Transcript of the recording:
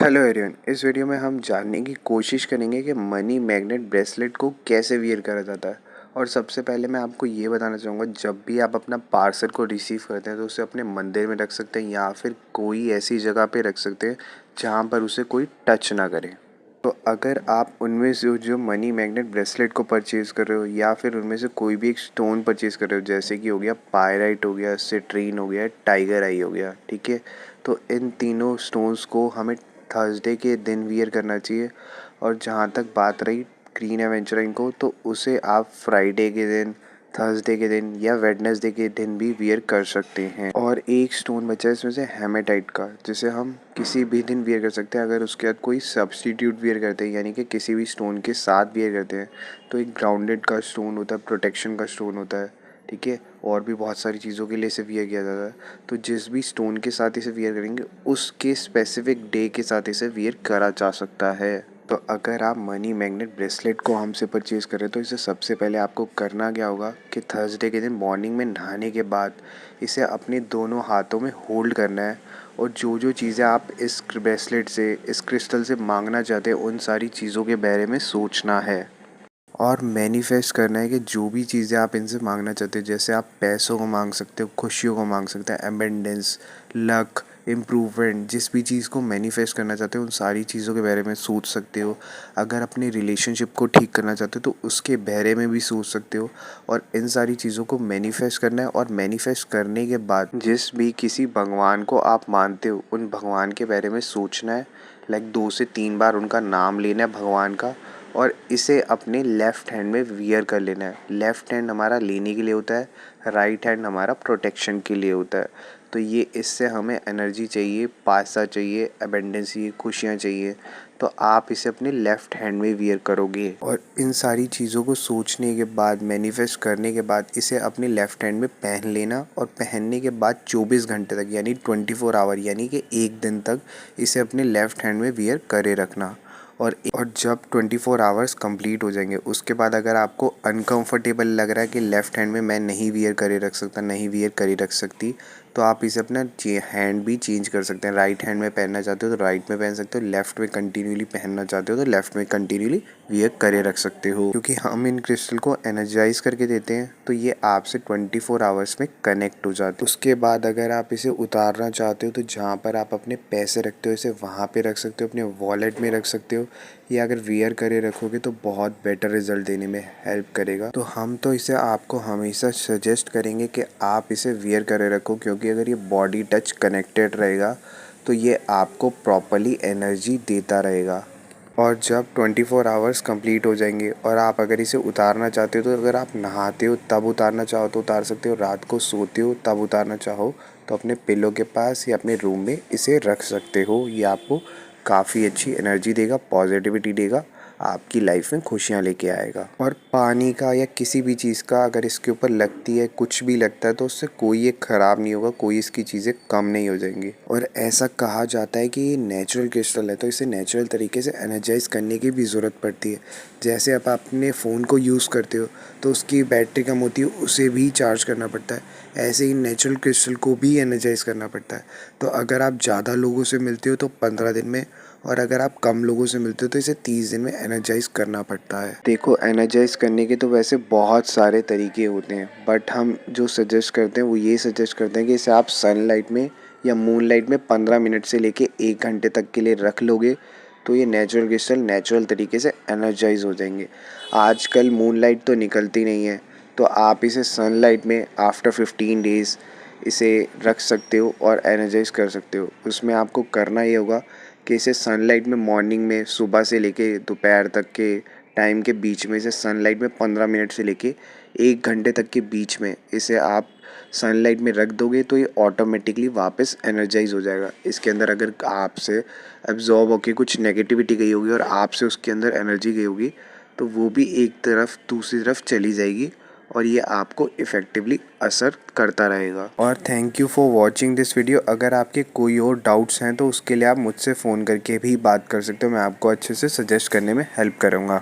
Hello everyone, इस video में हम जानने की कोशिश करेंगे कि मनी मैग्नेट ब्रेसलेट को कैसे वियर करा जाता है। और सबसे पहले मैं आपको ये बताना चाहूँगा, जब भी आप अपना पार्सल को रिसीव करते हैं तो उसे अपने मंदिर में रख सकते हैं या फिर कोई ऐसी जगह पे रख सकते हैं जहाँ पर उसे कोई टच ना करे। तो अगर आप उनमें से जो मनी मैग्नेट ब्रेसलेट को परचेज़ कर रहे हो या फिर उनमें से कोई भी एक स्टोन परचेज़ कर रहे हो, जैसे कि हो गया पायराइट, हो गया सिट्रीन, हो गया टाइगर आई, हो गया, ठीक है। तो इन तीनों स्टोन्स को हमें थर्सडे के दिन वियर करना चाहिए। और जहाँ तक बात रही ग्रीन एवेंचुरिन को, तो उसे आप फ्राइडे के दिन, थर्सडे के दिन या वेडनेसडे के दिन भी वियर कर सकते हैं। और एक स्टोन बचा है इसमें से हेमेटाइट का, जिसे हम किसी भी दिन वियर कर सकते हैं। अगर उसके बाद कोई सब्सटीट्यूट वियर करते हैं, यानी कि किसी भी स्टोन के साथ वियर करते हैं, तो एक ग्राउंडेड का स्टोन होता है, प्रोटेक्शन का स्टोन होता है, ठीक है। और भी बहुत सारी चीज़ों के लिए इसे वियर किया जाता है। तो जिस भी स्टोन के साथ इसे वियर करेंगे उसके स्पेसिफिक डे के साथ इसे वियर करा जा सकता है। तो अगर आप मनी मैग्नेट ब्रेसलेट को हमसे परचेज़ करें तो इसे सबसे पहले आपको करना क्या होगा कि थर्सडे के दिन मॉर्निंग में नहाने के बाद इसे अपने दोनों हाथों में होल्ड करना है। और जो जो चीज़ें आप इस ब्रेसलेट से, इस क्रिस्टल से मांगना चाहते हैं, उन सारी चीज़ों के बारे में सोचना है और मैनिफेस्ट करना है कि जो भी चीज़ें आप इनसे मांगना चाहते हो, जैसे आप पैसों को मांग सकते हो, खुशियों को मांग सकते हैं, एबेंडेंस, लक, इम्प्रूवमेंट, जिस भी चीज़ को मैनिफेस्ट करना चाहते हो उन सारी चीज़ों के बारे में सोच सकते हो। अगर अपने रिलेशनशिप को ठीक करना चाहते हो तो उसके बारे में भी सोच सकते हो। और इन सारी चीज़ों को मैनिफेस्ट करना है। और मैनिफेस्ट करने के बाद जिस भी किसी भगवान को आप मानते हो उन भगवान के बारे में सोचना है। लाइक 2 से 3 बार उनका नाम लेना है भगवान का। और इसे अपने लेफ़्ट हैंड में वियर कर लेना है। लेफ़्ट हैंड हमारा लेने के लिए होता है, राइट हैंड हमारा प्रोटेक्शन के लिए होता है। तो ये इससे हमें एनर्जी चाहिए, पैसा चाहिए, एबेंडेंस चाहिए, खुशियाँ चाहिए, तो आप इसे अपने लेफ़्ट हैंड में वियर करोगे। और इन सारी चीज़ों को सोचने के बाद, मैनिफेस्ट करने के बाद इसे अपने लेफ़्ट हैंड में पहन लेना। और पहनने के बाद 24 घंटे तक, यानी 24 आवर, यानी कि एक दिन तक इसे अपने लेफ़्ट हैंड में वियर करे रखना। और जब 24 आवर्स कंप्लीट हो जाएंगे उसके बाद अगर आपको अनकंफर्टेबल लग रहा है कि लेफ़्ट हैंड में मैं नहीं वियर करे रख सकता, नहीं वियर करे रख सकती, तो आप इसे अपना हैंड भी चेंज कर सकते हैं। राइट हैंड में पहनना चाहते हो तो राइट में पहन सकते हो, लेफ़्ट में कंटिन्यूली पहनना चाहते हो तो लेफ़्ट में कंटिन्यूली वियर करे रख सकते हो। क्योंकि हम इन क्रिस्टल को एनर्जाइज करके देते हैं तो ये आपसे 24 आवर्स में कनेक्ट हो जाते हैं। उसके बाद अगर आप इसे उतारना चाहते हो तो जहाँ पर आप अपने पैसे रखते हो इसे वहाँ पे रख सकते हो, अपने वॉलेट में रख सकते हो। या अगर वियर करे रखोगे तो बहुत बेटर रिज़ल्ट देने में हेल्प करेगा। तो हम तो इसे आपको हमेशा सजेस्ट करेंगे कि आप इसे वियर करे रखो, क्योंकि अगर ये बॉडी टच कनेक्टेड रहेगा तो ये आपको प्रॉपर्ली एनर्जी देता रहेगा। और जब 24 आवर्स कंप्लीट हो जाएंगे और आप अगर इसे उतारना चाहते हो, तो अगर आप नहाते हो तब उतारना चाहो तो उतार सकते हो, रात को सोते हो तब उतारना चाहो तो अपने पिलो के पास या अपने रूम में इसे रख सकते हो। ये आपको काफ़ी अच्छी एनर्जी देगा, पॉजिटिविटी देगा, आपकी लाइफ में खुशियाँ लेके आएगा। और पानी का या किसी भी चीज़ का अगर इसके ऊपर लगती है, कुछ भी लगता है, तो उससे कोई ये ख़राब नहीं होगा, कोई इसकी चीज़ें कम नहीं हो जाएंगी। और ऐसा कहा जाता है कि ये नेचुरल क्रिस्टल है तो इसे नेचुरल तरीके से एनर्जाइज करने की भी ज़रूरत पड़ती है। जैसे आप अपने फ़ोन को यूज़ करते हो तो उसकी बैटरी कम होती है, उसे भी चार्ज करना पड़ता है। ऐसे ही नेचुरल क्रिस्टल को भी एनर्जाइज करना पड़ता है। तो अगर आप ज़्यादा लोगों से मिलते हो तो 15 दिन में, और अगर आप कम लोगों से मिलते हो तो इसे 30 दिन में एनर्जाइज करना पड़ता है। देखो, एनर्जाइज करने के तो वैसे बहुत सारे तरीके होते हैं, बट हम जो सजेस्ट करते हैं वो ये सजेस्ट करते हैं कि इसे आप सनलाइट में या मूनलाइट में 15 मिनट से लेके 1 घंटे तक के लिए रख लोगे तो ये नेचुरल क्रिस्टल नेचुरल तरीके से एनर्जाइज हो जाएंगे। आजकल मूनलाइट तो निकलती नहीं है, तो आप इसे सनलाइट में आफ्टर 15 डेज़ इसे रख सकते हो और एनर्जाइज कर सकते हो। उसमें आपको करना ये होगा कि इसे सनलाइट में मॉर्निंग में सुबह से लेके दोपहर तक के टाइम के बीच में इसे सनलाइट में 15 मिनट से लेके 1 घंटे तक के बीच में इसे आप सनलाइट में रख दोगे तो ये ऑटोमेटिकली वापस एनर्जाइज हो जाएगा। इसके अंदर अगर आपसे एब्जॉर्ब होके कुछ नेगेटिविटी गई होगी और आपसे उसके अंदर एनर्जी गई होगी तो वो भी एक तरफ दूसरी तरफ चली जाएगी और ये आपको इफ़ेक्टिवली असर करता रहेगा। और thank you for watching this video. अगर आपके कोई और डाउट्स हैं तो उसके लिए आप मुझसे फ़ोन करके भी बात कर सकते हो, मैं आपको अच्छे से सजेस्ट करने में हेल्प करूँगा।